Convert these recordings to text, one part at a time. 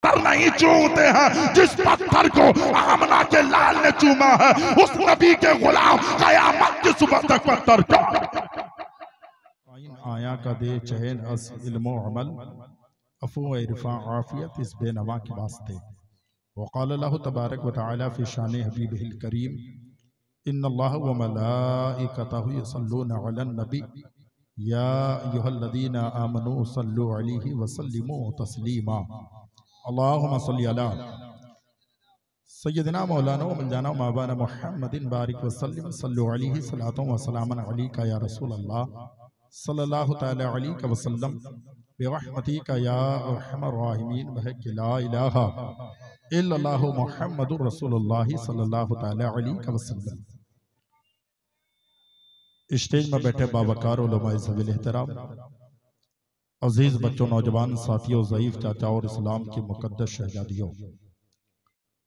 पत्थर नहीं चूमते हैं जिस पत्थर को आमना के लाल ने चूमा है, उस नबी के गुलाम कयामत की सुबह तक पत्थर को आया का दे चहन अस इल्मो अमल अफू इरफा आफियत इस बेनवा के वास्ते। वक़ाल अल्लाहु तबारक व तआला फी शान हबीबिहिल करीम इन्नल्लाह व मलाइकतहु यसल्लूना अलन नबी या अय्युहल्लज़ीना आमनू सल्लु अलैहि व सल्लिमू तस्लीमा। अल्लाहुम्मा सल्लि अला सय्यदिना मौलाना व मौलाना मौलाना मुहम्मदिन बारिक व सल्लिम सल्लु अलैहि सलातु व सलामन अलैका या रसूल अल्लाह सल्लल्लाहु तआला अलैहि व सल्लम बिरहमतिका या अरहमर राहिमीन बहक ला इलाहा इल्लल्लाहु मुहम्मदुर रसूलुल्लाह सल्लल्लाहु तआला अलैहि व सल्लम। स्टेज में बैठे बावकार उलमाए ज़वील एहतराम, अजीज बच्चों, नौजवान साथियों, ज़ईफ चाचा और इस्लाम की मुकद्दस शहजादियों,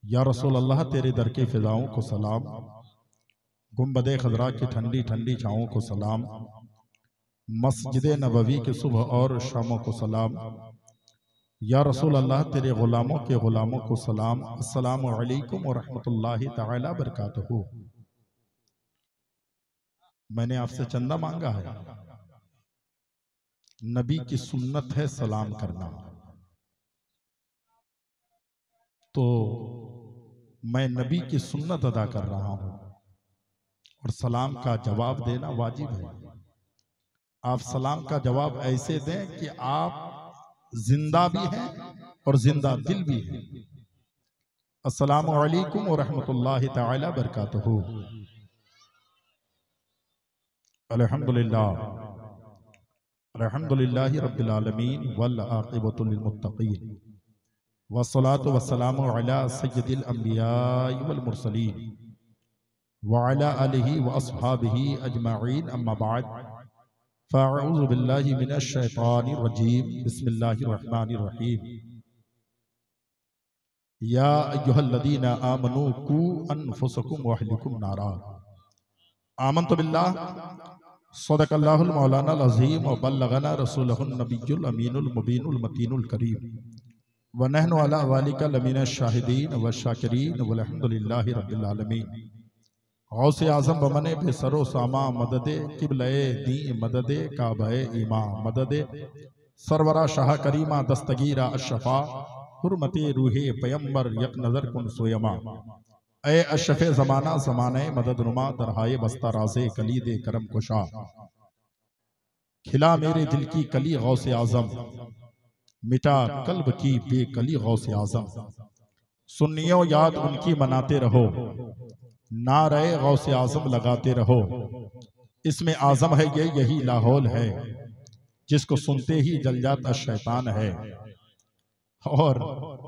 या रसूल अल्लाह तेरे दर की फिजाओं को सलाम, गुंबदे खजरा की ठंडी ठंडी छाओं को सलाम, मस्जिद नबवी के सुबह और शामों को सलाम, या रसूल अल्लाह तेरे गुलामों के गुलामों को सलाम। अस्सलामु अलैकुम व रहमतुल्लाहि तआला बरकातहू। मैंने आपसे चंदा मांगा है, नबी की सुन्नत है सलाम करना, तो मैं नबी की सुन्नत अदा कर रहा हूं और सलाम का जवाब देना वाजिब है। आप सलाम का जवाब ऐसे दें कि आप जिंदा भी हैं और जिंदा दिल भी हैं। अस्सलामु अलैकुम व रहमतुल्लाहि तआला बरकातहू। अल्हम्दुलिल्लाह अल्हम्दुलिल्लाहि रब्बिल आलमीन वल आक़िबतु लिल मुत्तक़ीन वस्सलातु वस्सलामु अला सय्यिदिल अंबियाइ वल मुरसलीन व अला आलिहि व अस्हाबिहि अजमईन। अम्मा बाद फ़अऊज़ु बिल्लाहि मिनश शैतानिर रजीम। बिस्मिल्लाहिर रहमानिर रहीम। या अय्युहल्लज़ीना आमनू कू अनफुसकुम व अहलिकुम नारा। आमन्तु बिल्लाह सदक़ल्लाहुल मौलाना अज़ीम व बल्लगना रसूलुहुन नबियुल अमीनुल मुबीनुल मतीनुल करीम व नहनु अला ज़ालिका लमिनश शाहिदीन व शाकिरीन वल्हम्दुलिल्लाहि रब्बिल आलमीन। गौसे आज़म बमने बेसरो सामा मददे किबले दी मददे काबे ईमा मददे सरवरा शाह करीमा दस्तगीरा अशफा हुर्मते रूहे पैगंबर यक नजर कुन सोयमा। ए अशफ़े ज़माना ज़माने मदद नुमा दरहाए बस्ता राज़े कलीदे करम कुशा। खिला मेरे दिल की कली गौसे आज़म, मिटा कल्ब की बेकली गौसे आज़म। सुन्नियों याद उनकी मनाते रहो, नारे गौसे आज़म लगाते रहो। इसमें आज़म है ये यही लाहौल है, जिसको सुनते ही जल जाता शैतान है। और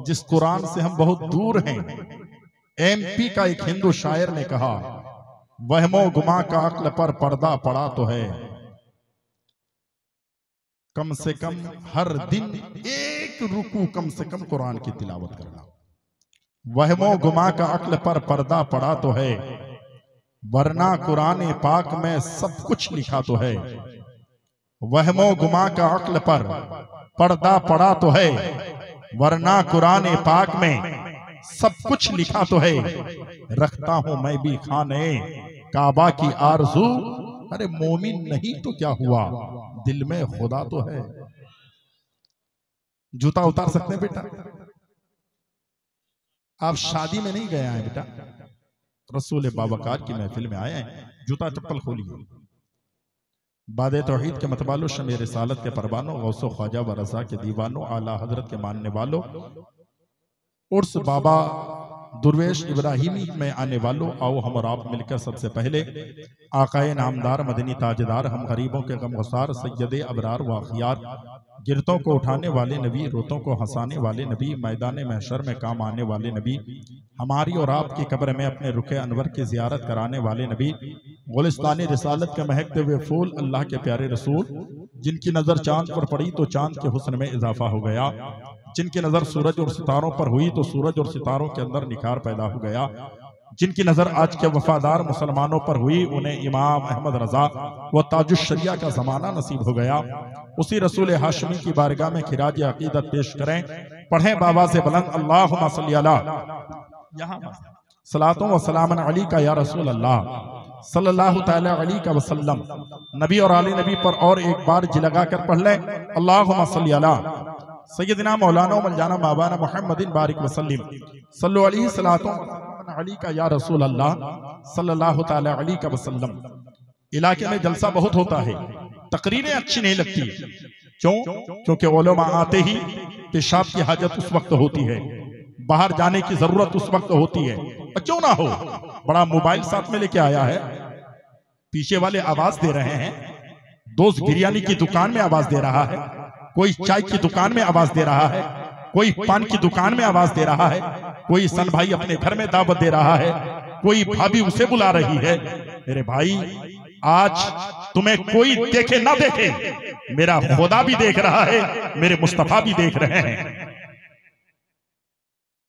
जिस कुरान से हम बहुत दूर हैं, MP का एक हिंदू शायर ने कहा, वहमो गुमा का अक्ल पर पर्दा पड़ा तो है, कम से कम हर दिन एक रुकू कम से कम कुरान की तिलावत करना। वहमो गुमा का अक्ल पर पर्दा पड़ा तो है, वरना कुरान पाक में सब कुछ लिखा तो है। वहमो गुमा का अक्ल पर पर्दा पड़ा तो है, वरना कुरान पाक में सब कुछ लिखा तो है। रखता हूं मैं भी खाने काबा की आरज़ू, अरे मोमिन नहीं तो क्या हुआ, दिल में खुदा तो है। जूता उतार सकते हैं बेटा? आप शादी में नहीं गए हैं बेटा, रसूल बावकार की महफिल में आए हैं, जूता चप्पल खोलिए। बादे तौहीद के मतबालो, शमे रिसालत के परवानों, गौसो ख्वाजा व रज़ा के दीवानों, आला हजरत के मानने वालों, उर्स बाबा दुर्वेश इब्राहिमी में आने वालों, आओ हम और आप मिलकर सबसे पहले आकाए नामदार मदनी ताजदार, हम गरीबों के गमगुसार सैयदे अबरार व अखियार, गिरतों को उठाने वाले नबी, रोतों को हंसाने वाले नबी, मैदान महशर में काम आने वाले नबी, हमारी और आपकी कब्र में अपने रुखे अनवर की जियारत कराने वाले नबी, गुलिस्तानी रिसालत के महकते हुए फूल, अल्लाह के प्यारे रसूल, जिनकी नजर चांद पर पड़ी तो चांद के हुस्न में इजाफा हो गया, जिनकी नजर सूरज और सितारों पर हुई तो सूरज और सितारों के अंदर निखार पैदा हो गया, जिनकी नजर आज के वफादार मुसलमानों पर हुई, उन्हें इमाम अहमद रजा व ताजुश शरिया का जमाना नसीब हो गया। उसी रसूल हाशमी की बारगाह में खिराज अकीदत पेश करें। पढ़ें बाबा से बुलंद अल्लाहुम्मा सल्ली अला, यहाँ सलातों व सलामन अली का या रसूल अल्लाह सल्लल्लाहु तआला अलैहि वसल्लम। नबी और आले नबी पर और एक बार जी लगा कर पढ़ लें अल्लाहुम्मा सल्ली अला सय्यदना मौलाना मौलाना माबाना मुहम्मदिन बारिक वसल्लम सल्लु अलैहि सलातों अली का या रसूल अल्लाह सल्लल्लाहु तआला अलैहि वसल्लम। इलाके में जलसा बहुत होता है, तकरीरें अच्छी नहीं लगती। क्यों? क्योंकि उलमा आते ही पेशाब की हाजत उस वक्त होती है, बाहर जाने की जरूरत उस वक्त होती है। और क्यों ना हो, बड़ा मोबाइल साथ में लेके आया है, पीछे वाले आवाज दे रहे हैं, दोस्त बिरयानी की दुकान में आवाज दे रहा है, कोई चाय की दुकान में आवाज दे रहा है, कोई पान की दुकान में आवाज दे रहा है, कोई सन भाई अपने घर में दावत दे रहा है, कोई भाभी उसे बुला रही है। मेरे भाई, आज तुम्हें कोई देखे ना देखे, मेरा खुदा भी देख रहा है, मेरे मुस्तफा भी देख रहे हैं।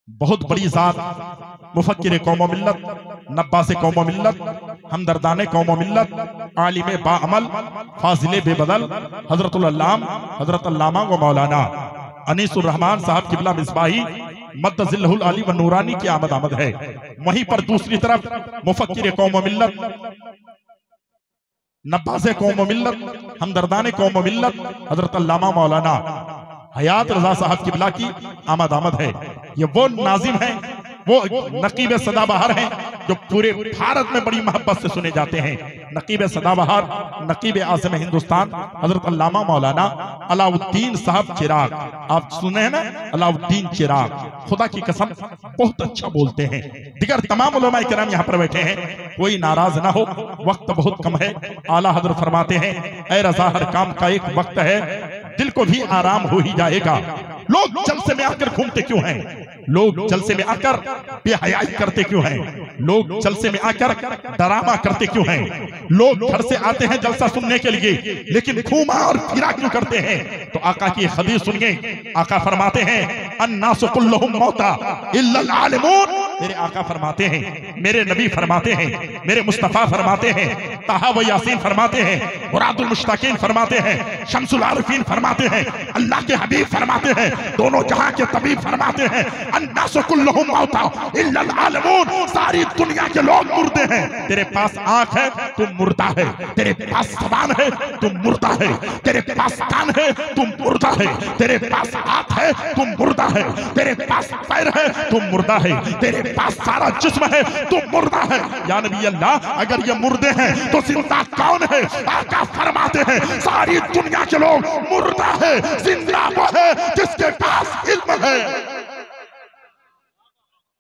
बहुत बड़ी जात, मुफक्किर कौम मिल्लत, नब्बास कौम मिल्लत, हमदर्दाने कौम मिल्लत, आलिम बाअमल, फाजिले बेबदल, हजरतुल अल्लाम हजरत अल्लामा व मौलाना अनीसुर रहमान साहब किबला मिसबाही मद्दजिल्लहुल आली व नूरानी की आमद है। वहीं पर दूसरी तरफ मुफक्किर कौम मिल्लत, नब्बासे कौम मिल्लत, हमदर्दाने कौम मिल्लत, हजरत अल्लामा मौलाना हयात रजा साहब किबला की आमद है। ये वो नाजिम है, वो नकीब सदाबहार हैं जो पूरे भारत में बड़ी मोहब्बत से सुने जाते हैं। नकीब सदाबहार, नकीब आज़म हिंदुस्तान हजरत अल्लामा मौलाना अलाउद्दीन साहब चिराग। आप सुने हैं ना, अलाउद्दीन चिराग। खुदा की कसम बहुत अच्छा बोलते हैं। दिगर तमाम उलमा किराम यहाँ पर बैठे हैं, कोई नाराज ना हो, वक्त बहुत कम है। आला हजरत फरमाते हैं, ऐ रज़ा हर काम का एक वक्त है, दिल को भी आराम हो ही जाएगा। लोग जलसे में आकर घूमते क्यों हैं? लोग जलसे में आकर बेहयाई करते क्यों हैं? लोग जलसे में आकर डरामा करते क्यों हैं? लोग घर से आते हैं जलसा सुनने के लिए, लेकिन घूमा और फिरा क्यों करते हैं? तो आका की हदीस सुनिए। आका फरमाते हैं, अन्नासु कुल्लुहुम मौता इल्लल आलिमून। मेरे आका फरमाते हैं, मेरे नबी फरमाते हैं, मेरे मुस्तफा फरमाते हैं, ताहा व यासीन फरमाते हैं, मुरादुल मुश्ताकीन फरमाते हैं, शम्सुल आरिफीन फरमाते हैं, अल्लाह के हबीब फरमाते हैं, दोनों जहां के तबीब फरमाते हैं, अन्नासु कुल्लुहुम मौता इल्लल आलिमून। सारी दुनिया के लोग मुर्दे हैं। तेरे पास आंख है, तुम मुर्दा है। तेरे पास जबान है, तुम मुर्दा है। तेरे पास कान है, तुम मुर्दा है। तेरे पास हाथ है, तुम मुर्दा है। तेरे पास पैर है, तुम मुर्दा है। तेरे पास सारा जिस्म है, तुम मुर्दा है। या नबी अल्लाह, अगर ये मुर्दे हैं तो जिंदा कौन है? आका फरमाते हैं, सारी दुनिया के लोग मुर्दा है, जिंदा वो है जिसके पास इल्म है।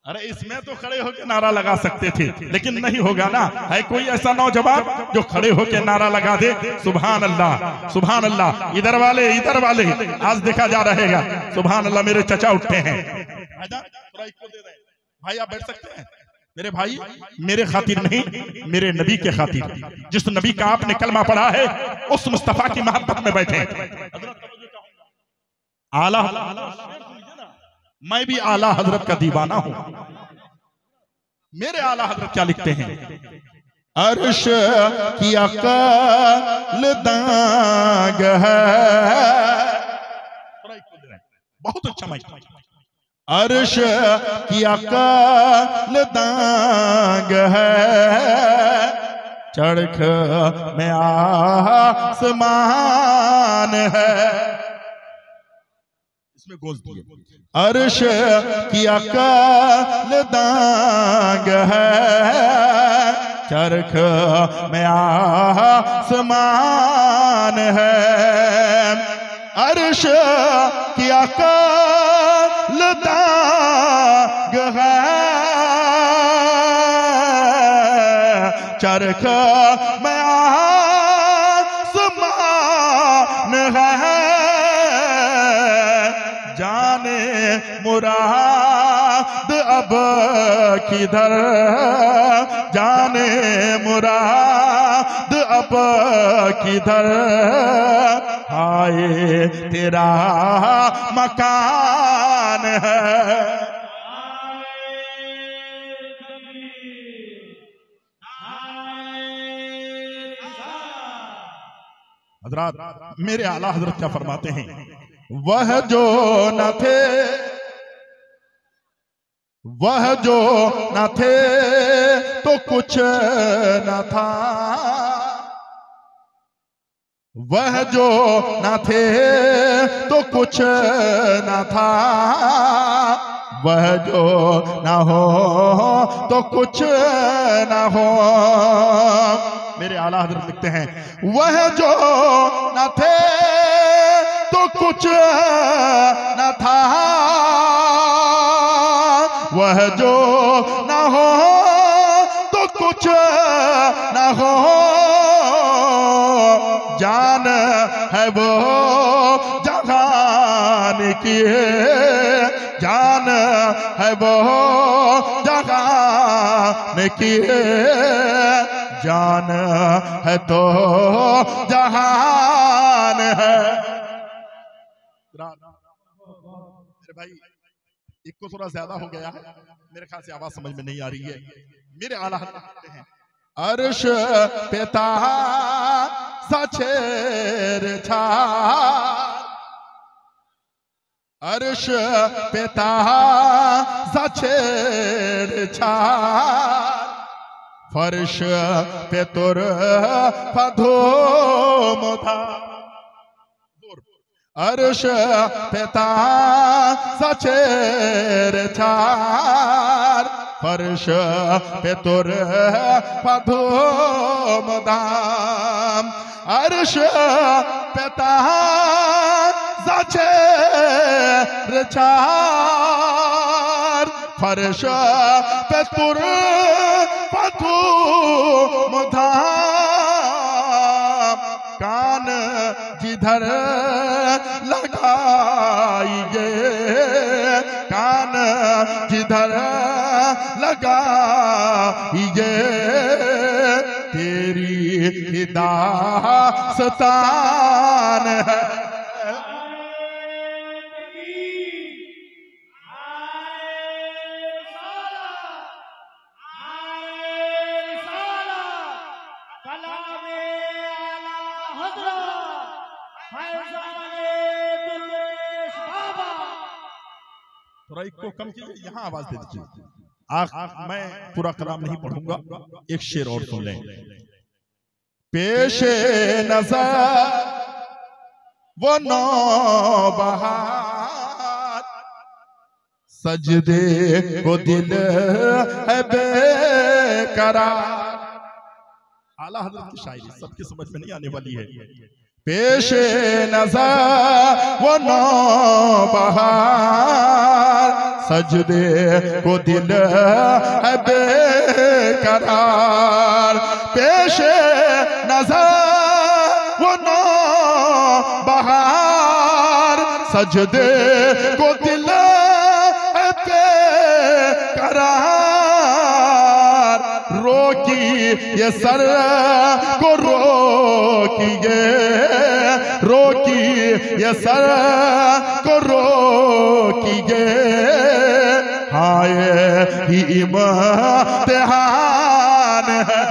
अरे इसमें तो खड़े होकर नारा लगा सकते थे, लेकिन नहीं होगा ना। है कोई ऐसा नौजवान जो खड़े होकर नारा लगा दे, सुभान अल्लाह सुभान अल्लाह। इधर वाले आज देखा जा रहेगा। सुभान अल्लाह। मेरे चचा उठते हैं, भाई आप बैठ सकते हैं। मेरे भाई, मेरे खातिर नहीं, मेरे नबी के खातिर, जिस नबी का आपने कलमा पढ़ा है, उस मुस्तफा की मोहब्बत में बैठे। आला, मैं भी आला हजरत का दीवाना हूं। मेरे आला हजरत क्या लिखते हैं? अर्श की अकल दाग है। बहुत अच्छा माइक। अर्श की अकल दाग है, चढ़ख में आसमान है। इसमें गोज दिए। अर्श की अकल दाग है, चरख में आसमान है। अर्श की अकल दाग है, चरख में आसमान है। जाने मुराद अब किधर, जाने मुराद अब किधर, हाय तेरा मकान है। हजरत, मेरे आला हजरत क्या फरमाते हैं? वह जो न थे, वह जो न थे तो कुछ न था, वह जो न थे तो कुछ न था, वह जो न हो तो कुछ न हो। मेरे आला हज़रत लिखते हैं, वह जो न थे तो कुछ न था, वह जो न हो तो कुछ न हो, जान है वो जहान की, जान है वो जहान की, जान है तो जहान है। मेरे भाई एक को थोड़ा ज्यादा हो गया है, मेरे ख्याल से आवाज समझ में नहीं आ रही है। मेरे आला हज़रत हैं, अर्श पेता सछेर छार, अर्श पेता सछेर छार, फर्श पे तुर फधूम था, अर्श पेता सछेर छार, फर्श पे तुर फधूम धाम, अर्श पेता सछेर छार, फर्श पे तुर फधूम धाम, कान जिधर लगाइए, कान जिधर लगाइए, तेरी दास्तान है। को कम कीजिए, यहाँ आवाज दे दीजिए। मैं पूरा कलाम नहीं पढ़ूंगा, एक शेर और सुन लें। पेशे नजर वो नौबहार, सजदे को दिल है बेकरार। आला हज़रत की शायरी सबकी समझ में नहीं आने वाली है। पेशे नजर वो नौबहार, सजदे को दिल है बेकरार, पेशे नजर वो नौबहार, सजदे को दिल है बेकरार, रोकी ये सर को रोकिए, रोकी ये सर को रोकिए, हाय ही इम्तिहान है।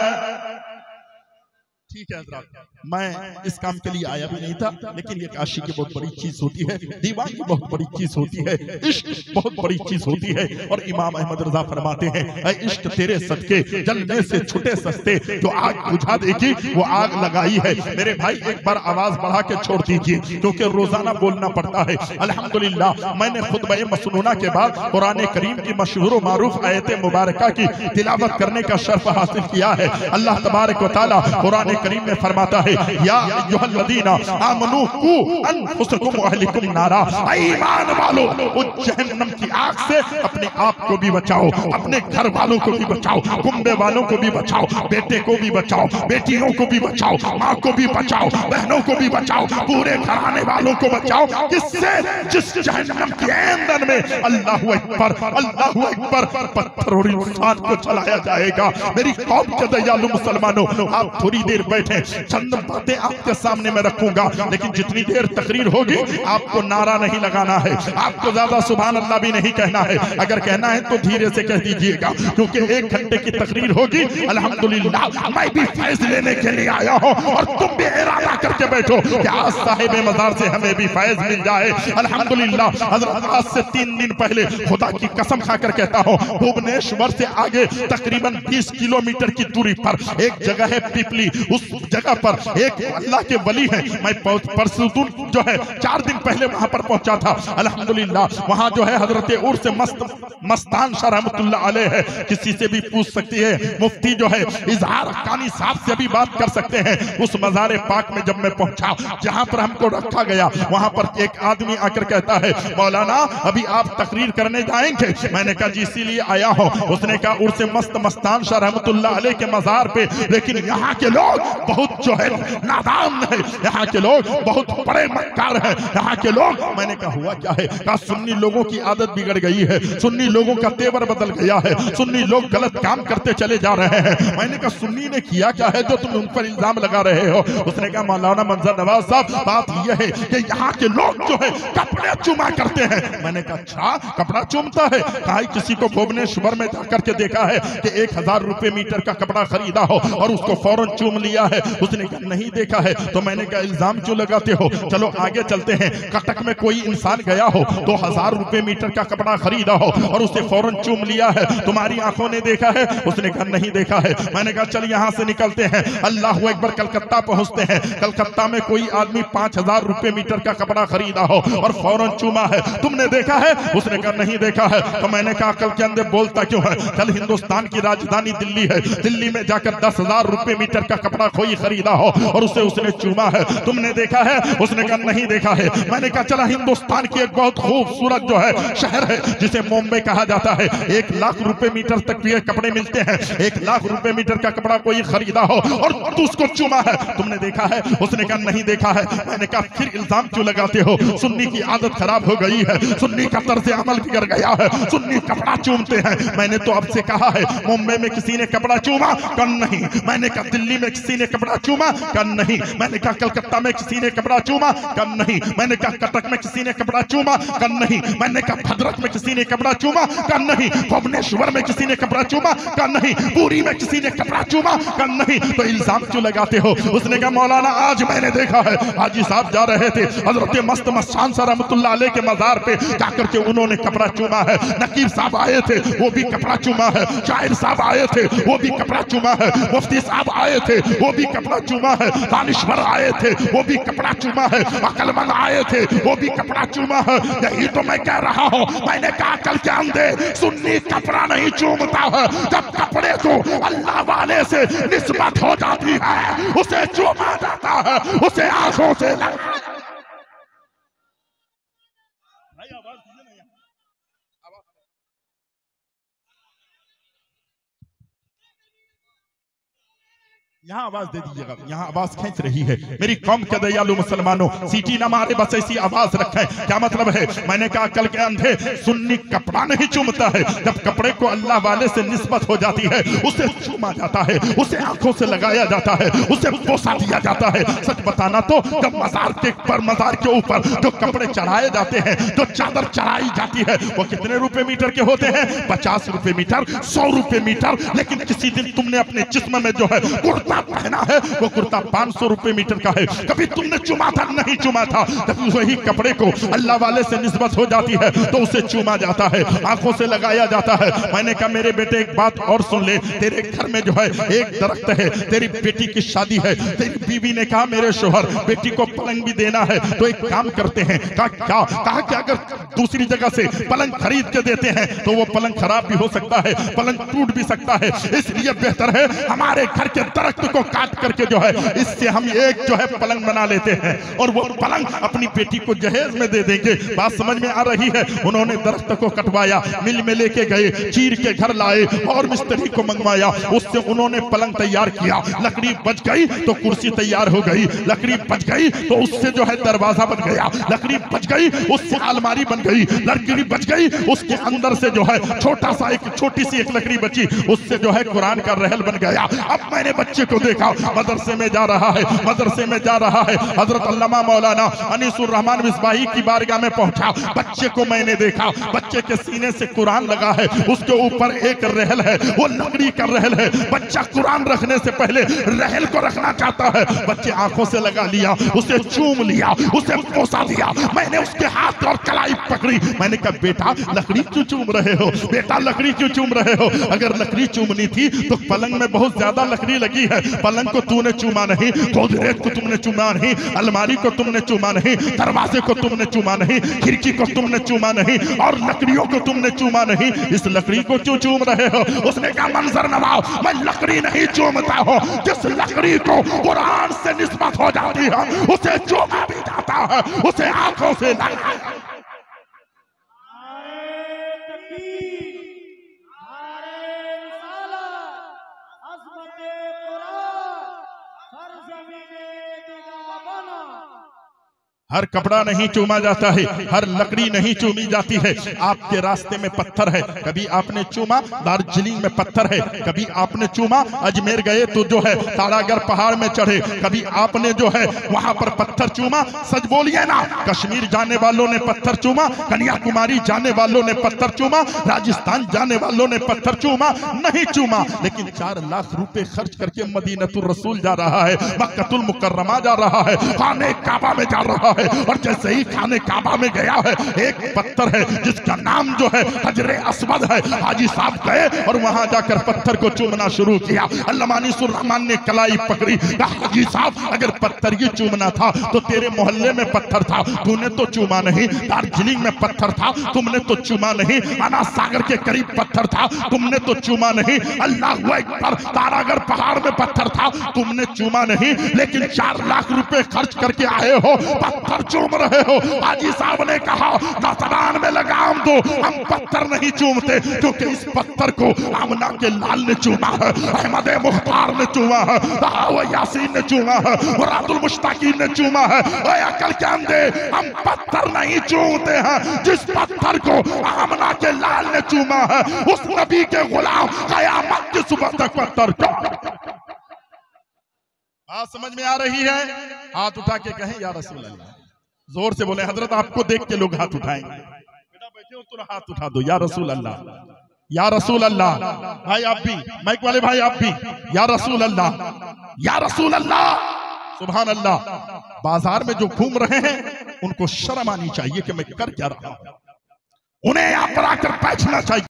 ठीक है हज़रात, मैं इस काम के लिए आया भी नहीं था, लेकिन ये आशिकी बहुत बड़ी चीज होती है, दीवानी बहुत बड़ी चीज होती है, इश्क बहुत बड़ी चीज होती है। और इमाम अहमद रजा फरमाते हैं, ऐ इश्क तेरे सदके जलने से छुटे सस्ते, जो आग बुझा देगी वो आग लगाई है। मेरे भाई एक बार आवाज बढ़ा के छोड़ दीजिए, क्योंकि रोजाना बोलना पड़ता है। अल्हम्दुलिल्लाह, मैंने खुतबा मसनूना के बाद कुरान करीम की मशहूर मारूफ आयत मुबारका की तिलावत करने का शर्फ हासिल किया है। अल्लाह तबारक व तआला कुरान करीम में फरमाता है, या अय्युहल्लज़ीना आमनू कू अनफुसकुम व अहलिकुम नारा, ईमान वालों उस जहन्नम की आग से अपने आप को भी बचाओ, अपने घर वालों को भी बचाओ, कुंबे वालों को भी बचाओ, बेटे को भी बचाओ, बेटियों को भी बचाओ, माँ को भी बचाओ, बहनों को भी बचाओ, पूरे घराने वालों को बचाओ। किससे? जिस जहन्नम के ईंधन में अल्लाहु अकबर पत्थर और इंसान को चलाया जाएगा। मेरी कौम के दयालु मुसलमानों, आप थोड़ी देर बैठे, चंद बातें आपके सामने मैं रखूंगा, लेकिन जितनी देर तकरीर होगी आपको नारा नहीं लगाना है, आपको ज्यादा सुभान अल्लाह भी नहीं कहना है। अगर कहना है तो धीरे से कह दीजिएगा, क्योंकि 1 घंटे की तकरीर होगी। अल्हम्दुलिल्लाह मैं भी फैज लेने के लिए आया हूं और तुम भी इरादा करके बैठो कि आज साहिब मजार से हमें भी फैज मिल जाए। अल्हम्दुलिल्लाह हजरत आज से 3 दिन पहले खुदा की कसम खाकर कहता हूं, भुवनेश्वर से आगे तकरीबन 20 किलोमीटर की दूरी पर एक जगह है पिपली, उस जगह पर एक अल्लाह के वली है। मैं परसों जो है 4 दिन पहले वहां पर पहुंचा था। अल्हम्दुलिल्लाह वहां जो है हजरत उर से मस्तान शाह रहमतुल्लाह अलैह है, किसी से भी पूछ सकती है। मुफ्ती जो है इजहार हक्कानी साहब से भी बात कर सकते हैं। उस मज़ार पाक में जब मैं पहुंचा, जहां पर हमको रखा गया, वहां पर एक आदमी आकर कहता है, मौलाना अभी आप तकरीर करने जाएंगे? मैंने कहा जी इसीलिए आया हूं। उसने कहा उर से मस्तान शाह रहमतुल्लाह अलैह के मज़ार पे, लेकिन यहाँ के लोग बहुत जो है नादान है, यहाँ के लोग बहुत बड़े मक्कार हैं, यहाँ के लोग। मैंने कहा हुआ क्या है? कहा सुन्नी लोगों की आदत बिगड़ गई है, सुन्नी लोगों का तेवर बदल गया है, सुन्नी लोग गलत काम करते चले जा रहे हैं। मैंने कहा सुन्नी ने किया क्या है जो तुम उन पर इल्जाम लगा रहे हो? उसने कहा मौलाना मंजर नवाज साहब, बात यह है कि यहाँ के लोग जो है कपड़े चुमा करते हैं। मैंने कहा अच्छा कपड़ा चूमता है? कहा किसी को भुवनेश्वर में जाकर के देखा है कि 1000 रुपए मीटर का कपड़ा खरीदा हो और उसको फौरन चूम लिया है? उसने कहा नहीं देखा है। तो मैंने कहा इल्जाम क्यों लगाते हो? चलो आगे चलते हैं। कटक में कोई इंसान गया हो, 2000 रुपए मीटर का कपड़ा खरीदा हो और उसे फौरन चूम लिया है, तुम्हारी आंखों ने देखा है? उसने कहा नहीं देखा है। मैंने कहा चल यहाँ से निकलते हैं, अल्लाह अकबर, कलकत्ता पहुंचते हैं। कलकत्ता में कोई आदमी 5000 रुपए मीटर का कपड़ा खरीदा हो और फौरन चूमा है, तुमने देखा है? उसने कहा नहीं देखा है। तो मैंने कहा अकल के अंदर बोलता क्यों है? कल हिंदुस्तान की राजधानी दिल्ली है, दिल्ली में जाकर 10,000 रुपए मीटर का कपड़ा कोई खरीदा हो और उसे उसने चूमा है, तुमने देखा है? उसने कहा नहीं देखा है। मैंने कहा चला हिंदुस्तान की एक बहुत खूबसूरत जो है शहर है जिसे मुंबई कहा जाता है, 1 लाख रुपए मीटर तक भी कपड़े मिलते हैं, 1 लाख रुपए मीटर का कपड़ा कोई खरीदा हो और तू उसको चूमा है, तुमने देखा है? उसने कहा नहीं देखा है। मैंने कहा फिर इल्जाम क्यों लगाते हो? सुन्नी की आदत खराब हो गई है, सुन्नी का तर्ज अमल बिगड़ गया है, सुन्नी कपड़ा चूमते हैं। मैंने तो आपसे कहा है मुंबई में किसी ने कपड़ा चूमा? कन नहीं। मैंने कहा दिल्ली में किसी ने कपड़ा चूमा? कन नहीं। मैंने कहा कलकत्ता में किसी ने कपड़ा चूमा? कन नहीं। मैंने कहा कटक में किसी ने कपड़ा चूमा? कन नहीं। मैंने कहा भद्रक में किसी ने कपड़ा चूमा? कन नहीं। भुवनेश्वर में किसी ने कपड़ा चूमा? कन नहीं। पुरी में किसी ने कपड़ा चूमा? कन नहीं। तो इल्जाम क्यों लगाते हो? उसने कहा मौलाना आज मैंने देखा है, हाजी साहब जा रहे थे हजरत मस्तान शाह रहमतुल्लाह अलैह के मजार पे, जाकर के उन्होंने कपड़ा चूमा है। नकीब साहब आए थे, वो भी कपड़ा चूमा है। शायर साहब आए थे, वो भी कपड़ा चूमा है। मुफ्ती साहब आए थे, वो भी कपड़ा चूमा है। दानिश्वर आए थे, वो भी कपड़ा चूमा है। अकलमंद आए थे, वो भी कपड़ा चूमा है। यही तो मैं कह रहा हूँ। मैंने कहा अकल के अंधे, सुन्नी कपड़ा नहीं चूमता है। जब कपड़े को अल्लाह वाले से निस्बत हो जाती है, उसे चूमा जाता है, उसे आंखों से लगा। यहाँ आवाज दे दीजिएगा, यहाँ आवाज खींच रही है। मेरी कौम के दयालु मुसलमानों, सीटी ना मारे, बस ऐसी आवाज रखें। क्या मतलब है? मैंने कहा कल के अंधे, सुन्नी कपड़ा नहीं चूमता है। जब कपड़े को अल्लाह वाले से निस्बत हो जाती है, उसे चूमा जाता है, उसे आंखों से लगाया जाता है, उसे पोसा दिया जाता है। सच बताना तो जब मजार के ऊपर जो कपड़े चढ़ाए जाते हैं, जो चादर चढ़ाई जाती है, वो कितने रुपए मीटर के होते हैं? 50 रुपए मीटर, 100 रुपए मीटर। लेकिन किसी दिन तुमने अपने जिस्म में जो है कुर्ता पहना है, वो कुर्ता 500 रुपए मीटर का है। कभी तुमने चूमा था? नहीं चूमा था। जब वही कपड़े को अल्लाह वाले से निस्बत हो जाती है तो उसे चूमा जाता है, आंखों से लगाया जाता है। मैंने कहा मेरे बेटे एक बात और सुन ले, तेरे घर में जो है एक दरख्त है, तेरी बेटी की शादी है, तेरी बीवी ने कहा मेरे शोहर बेटी को पलंग भी देना है, तो एक काम करते हैं। कहा कि अगर दूसरी जगह से पलंग खरीद के देते हैं तो वो पलंग खराब भी हो सकता है, पलंग टूट भी सकता है, इसलिए बेहतर है हमारे घर के दरख्त को काट करके जो है इससे हम एक जो है पलंग बना लेते हैं और वो पलंग अपनी बेटी को जहेज में दे देंगे। बात समझ में आ रही है? उन्होंने दरख्त को कटवाया, मिल में लेके गए, चीर के घर लाए और मिस्त्री को मंगवाया, उससे उन्होंने पलंग तैयार किया। लकड़ी बच गई तो कुर्सी तैयार हो गई, लकड़ी बच गई तो उससे जो है दरवाजा बन गया, लकड़ी बच गई उससे अलमारी बन गई, लकड़ी बच गई उसके अंदर से जो है छोटी सी एक लकड़ी बची, उससे जो है कुरान का रहल बन गया। अब मैंने बच्चे को देखा मदरसे में जा रहा है, मदरसे में जा रहा है। हजरत अल्लामा मौलाना अनीसुर रहमान मिसबाही की बारगाह में पहुंचा। बच्चे को मैंने देखा, बच्चे के सीने से कुरान लगा है, उसके ऊपर एक रहल है, वो लकड़ी का रहल है। बच्चा कुरान रखने से पहले रहल को रखना चाहता है। बच्चे आंखों से लगा लिया, उसे चूम लिया, उसे पोसा दिया। मैंने उसके हाथ और कलाई पकड़ी। मैंने कहा बेटा लकड़ी क्यों चूम रहे हो, बेटा लकड़ी क्यों चूम रहे हो? अगर लकड़ी चूमनी थी तो पलंग में बहुत ज्यादा लकड़ी लगी है, पलंग को तूने चूमा नहीं, गोदरेज को तुमने चूमा नहीं, अलमारी को तुमने चूमा नहीं, दरवाजे को तुमने चूमा नहीं, खिड़की को तुमने चूमा नहीं, और लकड़ियों को तुमने चूमा नहीं। इस लकड़ी को क्यों चूम रहे हो? उसने कहा मंजर नवाब, मैं लकड़ी नहीं चूमता हूं, जिस लकड़ी को कुरान से निस्बत हो जाती है उसे चूमा भी जाता है, उसे आंखों से लगा। हर कपड़ा नहीं चूमा जाता है, हर लकड़ी नहीं चूमी जाती है। आपके रास्ते में पत्थर है, कभी आपने चूमा दार्जिलिंग में पत्थर है, कभी आपने चूमा अजमेर गए तो जो है तारागढ़ पहाड़ में चढ़े, कभी आपने जो है वहां पर पत्थर चूमा। सच बोलिए ना, कश्मीर जाने वालों ने पत्थर चूमा, कन्याकुमारी जाने वालों ने पत्थर चूमा, राजस्थान जाने वालों ने पत्थर चूमा नहीं चूमा। लेकिन 4 लाख रुपए खर्च करके मदीनतुर रसूल जा रहा है, मक्कतुल मुकर्रमा जा रहा है, खाने काबा में जा रहा है। और जैसे ही खाने काबा में गया है, एक पत्थर है जिसका नाम जो है हजरे अस्वद है। हाजी साहब गए और वहां जाकर पत्थर को चूमना शुरू किया। अल्लामा अनीसुर रहमान ने कलाई पकड़ी, कहा हाजी साहब अगर पत्थर ही चूमना था तो तेरे मोहल्ले में पत्थर था, तूने तो चूमा नहीं। दार्जिलिंग में पत्थर था, तुमने तो चूमा नहीं। अना सागर के करीब पत्थर था, तुमने तो चूमा नहीं। अल्लाह अकबर, तारागढ़ पहाड़ में पत्थर था, तुमने चूमा नहीं। लेकिन 4 लाख रुपए खर्च करके आए हो, पत्थर चूम रहे हो। हाजी साहब ने कहा दास्तान में लगाम दो, हम पत्थर नहीं चूमते, क्योंकि इस पत्थर को आमना के लाल ने चूमा है, अहमद मुख्तार ने चूमा है, यासीन ने चूमा है, मुरादुल मुश्ताकीन ने चूमा है। अकल के अंधे, हम पत्थर नहीं चूमते हैं, जिस पत्थर को आमना के लाल ने चूमा है उस नबी के गुलाम कयामत की सुबह तक पत्थर को। बात समझ में आ रही है? हाथ उठा के कहें या रसूल अल्लाह, जोर से बोले। हजरत आपको देख के लोग हाथ उठाएंगे। बेटा बैठे हो तो हाथ उठा दो, या रसूल अल्लाह, या रसूल अल्लाह। भाई आप भी, माइक वाले भाई आप भी, या रसूल अल्लाह, या रसूल अल्लाह। सुभान अल्लाह। बाजार में जो घूम रहे हैं उनको शर्म आनी चाहिए कि मैं कर क्या रहा हूं, उन्हें यहां पर आकर बैठना चाहिए।